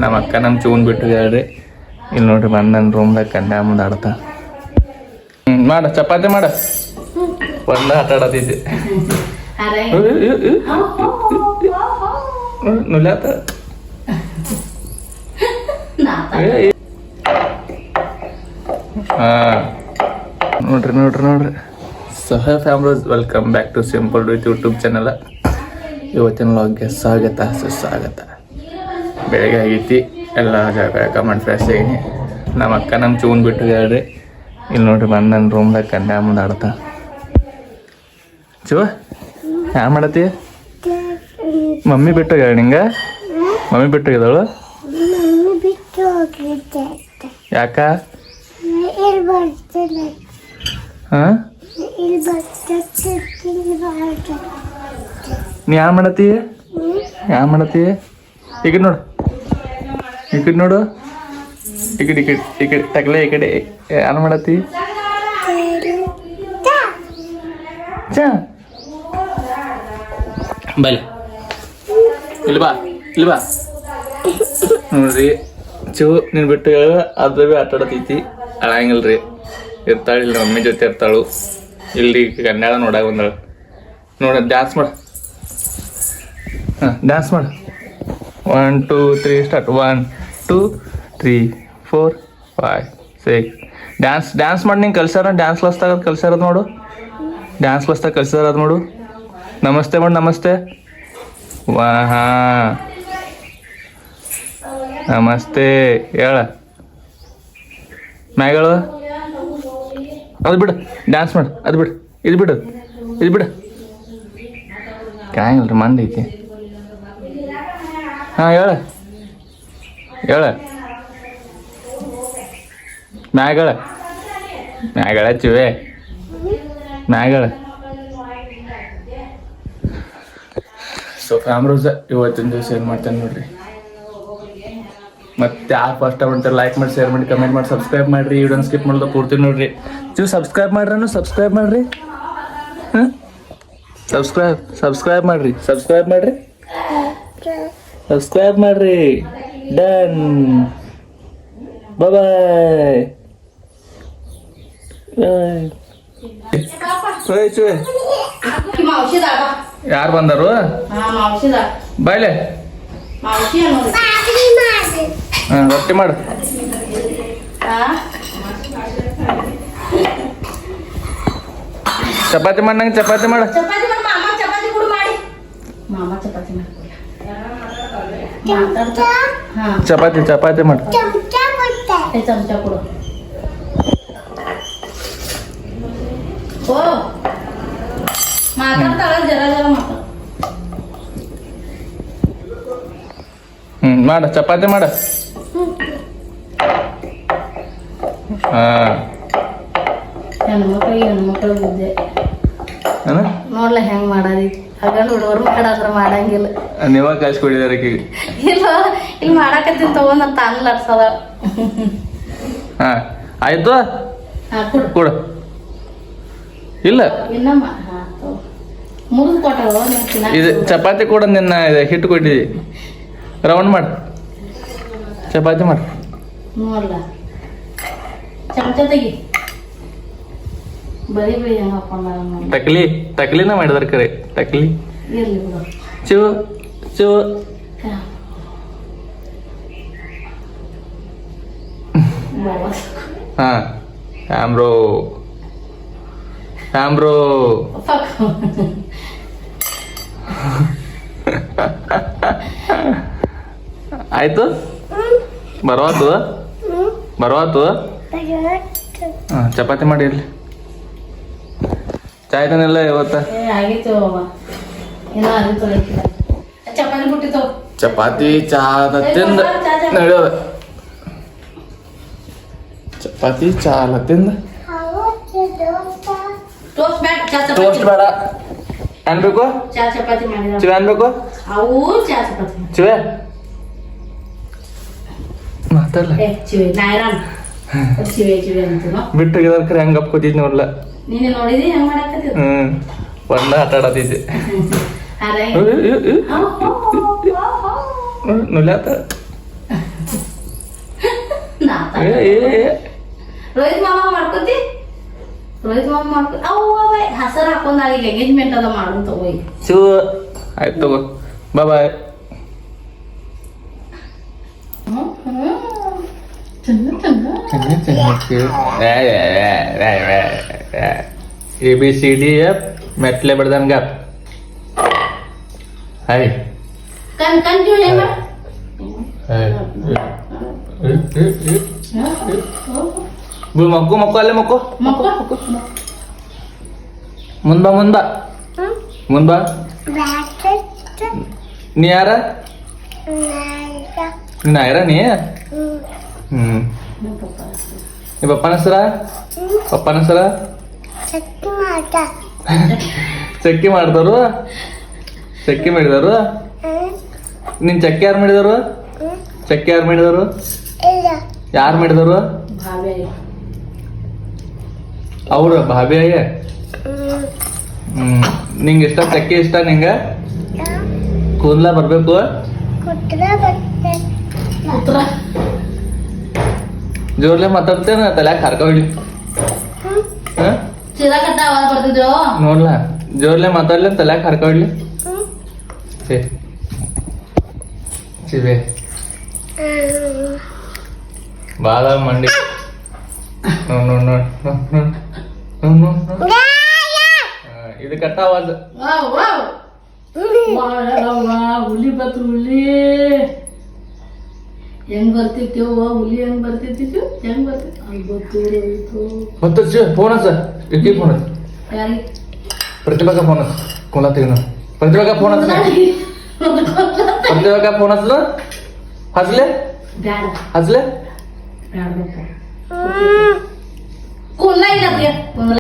ನಮ್ಮ ಅಕ್ಕ ನಮ್ಮ ಚೂನ್ ಬಿಟ್ಟು ಹೇಳ್ರಿ. ಇಲ್ಲಿ ನೋಡ್ರಿ ಬಂದು ನನ್ನ ರೂಮ್ದಾಗ ಕನ್ಯಾ ಮುಂದೆ ಆಡ್ತಾ. ಮಾಡ ಚಪಾತಿ ಮಾಡ ಬಂದ ಆಟ ಆಡತೈತಿ ನುಲ್ಯಾತ. ನೋಡ್ರಿ ನೋಡ್ರಿ ನೋಡ್ರಿ ಸಹ families, welcome back to simple with YouTube channel. ಇವತ್ತಿನ ವ್ಲಾಗ್ಗೆ ಸ್ವಾಗತ ಸುಸ್ವಾಗತ. ಬೆಳಗ್ಗೆ ಆಗೈತಿ, ಎಲ್ಲ ಜಾಗ ಕಮೆಂಟ್ ಫ್ರೆಶ್ ಆಗೀನಿ. ನಮ್ಮ ಅಕ್ಕ ನಮ್ಮ ಚೂನ್ ಬಿಟ್ಟು ಹೇಳ್ರಿ. ಇಲ್ಲಿ ನೋಡ್ರಿ ಬಂದು ನನ್ನ ರೂಮ್ದಾಗ ಕನ್ಯಾ ಮುಂದೆ ಆಡ್ತಾ. ಚುವ ಯಾ ಮಾಡತ್ತಿ? ಮಮ್ಮಿ ಬಿಟ್ಟು ಹೇಳಿ ನಿಂಗೆ. ಮಮ್ಮಿ ಬಿಟ್ಟು ಹೋಗಿದಳು ಯಾಕ? ಹಾಂ ನೀ ಯಾ ಮಾಡತ್ತಿ? ಯಾ ಮಾಡತ್ತಿ? ಈ ಕಡೆ ನೋಡು, ಈ ಕಡೆ ನೋಡು, ಈ ಕಡೆ ಈ ಕಡೆ ಈ ಕಡೆ ತಗಲೆ ಈ ಕಡೆ. ಯಾರು ಮಾಡತ್ತಿ? ಚಾ ಬಲೆ ಇಲ್ಲಿ ಬಾ, ಇಲ್ಲಿ ಬಾ. ನೋಡ್ರಿ ಚೂ ನೀನು ಬಿಟ್ಟು ಹೇಳ ಅದ್ರ ಭೀ ಆಟ ಆಡತೈತಿ. ಅಳಂಗಿಲ್ರಿ, ಇರ್ತಾಳೆ ಇಲ್ಲಿ ಮಮ್ಮಿ ಜೊತೆ ಇರ್ತಾಳು. ಇಲ್ಲಿ ಕನ್ಯಾಳ ನೋಡಾಗ ಬಂದಾಳು. ನೋಡ ಡ್ಯಾನ್ಸ್ ಮಾಡು. ಹಾಂ ಡ್ಯಾನ್ಸ್ ಮಾಡು. 1 2 3 ಸ್ಟಾರ್ಟ್. 1 2 3 4 5 6. ಡ್ಯಾನ್ಸ್ ಮಾಡಿ ನಿಂಗೆ ಕಲ್ಸ್ಯಾರ. ಡ್ಯಾನ್ಸ್ ಕ್ಲಾಸ್ದಾಗ ಕಲ್ಸ್ಯಾರದು ನೋಡು. ಡ್ಯಾನ್ಸ್ ಕ್ಲಾಸ್ದಾಗ ಕಲ್ಸ್ಯಾರದು ನೋಡು. ನಮಸ್ತೆ ಮಾಡಿ, ನಮಸ್ತೆ. ಹಾಂ ನಮಸ್ತೆ ಹೇಳ ಮ್ಯಾಗಳು. ಅದು ಬಿಡು, ಡ್ಯಾನ್ಸ್ ಮಾಡು. ಅದು ಬಿಡು, ಇದು ಬಿಡು, ಇದು ಬಿಡು. ಕಾಯಂಗಿಲ್ರಿ, ಮಂದಿ ಐತಿ. ಹಾಂ ಹೇಳ ಹೇಳ ಮ್ಯಾಗಳ ಮ್ಯಾಗಳ ಚಿವೆ ಮ್ಯಾಗಳ. ಸೊ ಫ್ಯಾಮ್ರೋಸ್ ಇವತ್ತಿನ ದಿವಸ ಏನು ಮಾಡ್ತೇನೆ ನೋಡ್ರಿ. ಮತ್ತೆ ಯಾರು ಫಸ್ಟ್ ಮಾಡ್ತಾರೆ ಲೈಕ್ ಮಾಡಿ, ಶೇರ್ ಮಾಡಿ, ಕಮೆಂಟ್ ಮಾಡಿ, ಸಬ್ಸ್ಕ್ರೈಬ್ ಮಾಡಿರಿ. ವಿಡಿಯೋನ ಸ್ಕಿಪ್ ಮಾಡೋದು ಪೂರ್ತಿ ನೋಡ್ರಿ. ಸಬ್ಸ್ಕ್ರೈಬ್ ಮಾಡ್ರಿ, ಸಬ್ಸ್ಕ್ರೈಬ್ ಮಾಡ್ರಿ. ಹಾಂ ಸಬ್ಸ್ಕ್ರೈಬ್ ಮಾಡ್ರಿ, ಸಬ್ಸ್ಕ್ರೈಬ್ ಮಾಡ್ರಿ, ಸಬ್ಸ್ಕ್ರೈಬ್ ಮಾಡ್ರಿ. ಡನ್, ಬಾಯ್. ಯಾರು ಬಂದರು? ಬಾಯ್ಲೆ ಹಾಂ ರೊಟ್ಟಿ ಮಾಡು. ಚಪಾತಿ ಮಾಡಿ, ನಂಗೆ ಚಪಾತಿ ಮಾಡು. ಚಪಾತಿ ಚಪಾತಿ ಮಾಡು. ಮಾಡ ಚಪಾತಿ ಮಾಡ. ಹಾಂ ನೋಡ್ಲ ಹೆಂಗ್ ಮಾಡದಿ. ಹಾಗಂಡ್ ಹುಡುಗರು ಮಾಡಾದ್ರ ಮಾಡಂಗಿಲ್ಲ. ನೀವ ಕಳ್ಸಿಕೊಡಿದಾರ ಇಲ್ಲ, ಇಲ್ಲಿ ಮಾಡಾಕತ್ತೀನಿ ತಗೊಂಡ್ ಅಂತ ಅನ್ಲರ್ಸದ. ಹಾ ಆಯ್ತು, ಕೊಡು. ಇಲ್ಲ ಇನ್ನಮ್ಮ ಮುರಿದು ಕೊಟ್ಟರು. ಇದು ಚಪಾತಿ ಕೂಡ ನಿನ್ನ ಹಿಟ್ಟು ಕೊಟ್ಟಿದ್ದಿ. ರೌಂಡ್ ಮಾಡಿ ಚಪಾತಿ ಮಾಡಿ. ನೋಡ್ಲ ಚಮಚ ತೆಗಿ. ಬರೀ ಬರೀ ಹೆಂಗ ಹಾಕೊಂಡ ಟಕ್ಲಿನ ಮಾಡಿದಾರ ಕರೆ. ಟಕ್ಲಿ ಇರ್ಲಿ ಬಿಡು. ಚಿವ ಚಿವ ಹಾ ಕ್ಯಾಮ್ರೋ ಕ್ಯಾಮ್ರೋ. ಆಯ್ತು, ಬರುವಾತು ಬರುವಾತು. ಹಾಂ ಚಪಾತಿ ಮಾಡಿ ಇರಲಿ. ಚಾಯ್ತಾನೆಲ್ಲ ಇವತ್ತ ಚಪಾತಿ ಚಾದ ತಿಂದ ನಡೆಯೋದ. ಚಪಾತಿ ಚಾಲ ತಿಂದ ಟೋಸ್ಟ್ ಬೇಡ ಅನ್ಬೇಕು. ಚಿವೆ ಅನ್ಬೇಕು. ಚಿವೆ ಮಾತಾಡ್ಲ ಬಿಟ್ಟು ಕರೆ ಹಂಗ ಅಪ್ಕೋತಿದ್ ನೋಡ್ಲ. ಒಂದ ಆಟ ಆಡತಿದ್ದೆ. ನುಲ್ಯಾತ ರೋಹಿತ್ ಮಾಮ ಮಾಡ್ಕೋತಿ ಅವ್ವ ಹಸರ ಹಾಕೊಂಡ್ ಈಗ ಎಂಗೇಜ್ಮೆಂಟ್ ಅದ ಮಾಡೋಣ ತಗೋ ಈಗ. ಶಿವ ಆಯ್ತು ತಗೋ ಬಾಯ್. ABCDF ಮೆಟ್ಲೆ ಬಡ್ದನ್ಗ ಹಾಯ್ ಕಂಟಿನ್ಯೂ ಏನ್ ಮಾಡ ಮಕ್ಕು ಮಕ್ಕು ಅಲ್ಲೇ ಮಕ್ಕು ಮಕ್ಕಳು ಮುಂದ್ ಬಾ ನೀ ಯಾರ ನೀನ್ ಯಾರ ನೀ ನೀ ಪಪ್ಪನ ಹೆಸರ ಚಕ್ಕಿ ಮಾಡಿದವರು ನಿನ್ ಚಕ್ಕಿ ಯಾರು ಮಾಡಿದವರು ಯಾರು ಮಾಡಿದವರು ಭಾವೆ ಅವ್ರ ಭಾಬಿ ಅಯ್ಯ ನಿಂಗೆ ಇಷ್ಟ ಚಕ್ಕಿ ಇಷ್ಟ ನಿಂಗ ಕೂದ್ಲ ಬರ್ಬೇಕು ಉತ್ತರ ಜೋರ್ಲೆ ಮಾತಾಡ್ತೇನ ತಲ್ಯಾಕ ಹರ್ಕ ಹೊಡಿ ಸೀದಾ ಕಟ್ಟ ಅವಾಜ್ ಬರ್ತಿದ್ವು ನೋಡ್ಲಾ ಜೋರ್ಲೆ ಮಾತಾಡ್ಲಿ ತಲ್ಯಾಕ ಹರ್ಕ ಹೊಡ್ಲಿ ಚಿವೆ ಬಾಳ ಮಂಡಿ ಇದು ಕಟ್ಟ ಆವಾಜ್ ಹುಲಿ ಬತ್ತು ಹುಲಿ ಹೆಂಗ್ ಬರ್ತಿತ್ತೇವ ಹುಲಿ ಹೆಂಗ್ ಬರ್ತಿತ್ತು ಹೆಂಗ್ ಬರ್ತಿತ್ತು ಮತ್ತೆ ಫೋನ್ ಹಚ್ಚ ಇಕ್ಕಿ ಫೋನ್ ಹಚ್ಚ ಯಾರಿಗೆ ಪ್ರತಿಭಾಗ ಫೋನ್ ಹಚ್ಚ ಕುಲ ತೆಗಿನ ಪ್ರತಿಭಾಗ ಫೋನ್ ಹಚ್ಚ ಪ್ರತಿಭಾಗ ಫೋನ್ ಹಚ್ಚಲ ಹಚ್ಲೆ ಬ್ಯಾಡ ಹಚ್ಲೆ ಬ್ಯಾಡ ಕುಲ್ಲ ಇಲ್ಲ